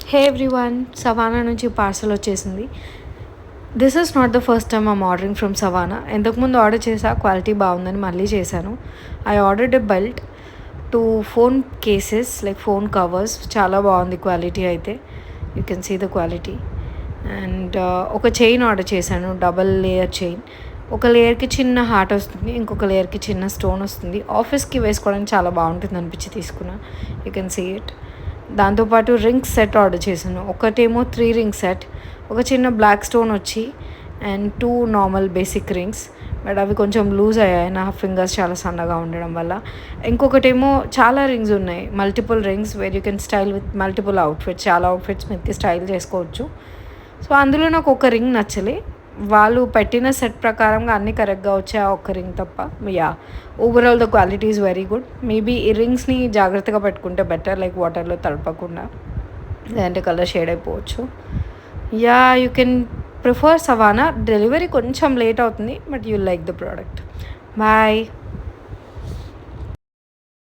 హే everyone, Savana నుంచి parcel వచ్చేసింది. This is not the first time I'm ordering from Savana. ఇంతకుముందు order చేసా, quality బాగుందని మళ్ళీ చేశాను. I ordered a belt to phone cases like phone covers. చాలా బాగుంది క్వాలిటీ అయితే. You can see the quality. And ఒక చైన్ ఆర్డర్ చేశాను, డబల్ లేయర్ చైన్. ఒక లేయర్కి చిన్న హార్ట్ వస్తుంది, ఇంకొక లేయర్కి చిన్న స్టోన్ వస్తుంది. ఆఫీస్కి వేసుకోవడానికి చాలా బాగుంటుంది అనిపించి తీసుకున్నా. You can see it. దాంతోపాటు రింగ్స్ సెట్ ఆర్డర్ చేశాను. ఒకటేమో 3 రింగ్ సెట్, ఒక చిన్న బ్లాక్ స్టోన్ వచ్చి and 2 normal basic rings. But అవి కొంచెం లూజ్ అయ్యాయి నా ఫింగర్స్ చాలా సన్నగా ఉండడం వల్ల. ఇంకొకటేమో చాలా రింగ్స్ ఉన్నాయి, multiple rings where you can style with multiple outfits. చాలా అవుట్ఫిట్స్ మీదకి స్టైల్ చేసుకోవచ్చు. సో అందులో నాకు ఒక రింగ్ నచ్చలే. వాళ్ళు పెట్టిన సెట్ ప్రకారంగా అన్నీ కరెక్ట్గా వచ్చాయి, ఆ ఒక్క రింగ్ తప్ప. Yeah, overall the quality is very good. Maybe ఈ రింగ్స్ని జాగ్రత్తగా పెట్టుకుంటే బెటర్, లైక్ వాటర్లో తడపకుండా, లేదంటే కలర్ షేడ్ అయిపోవచ్చు. Yeah, you can prefer Savana. Delivery కొంచెం లేట్ అవుతుంది, but you like the product. Bye.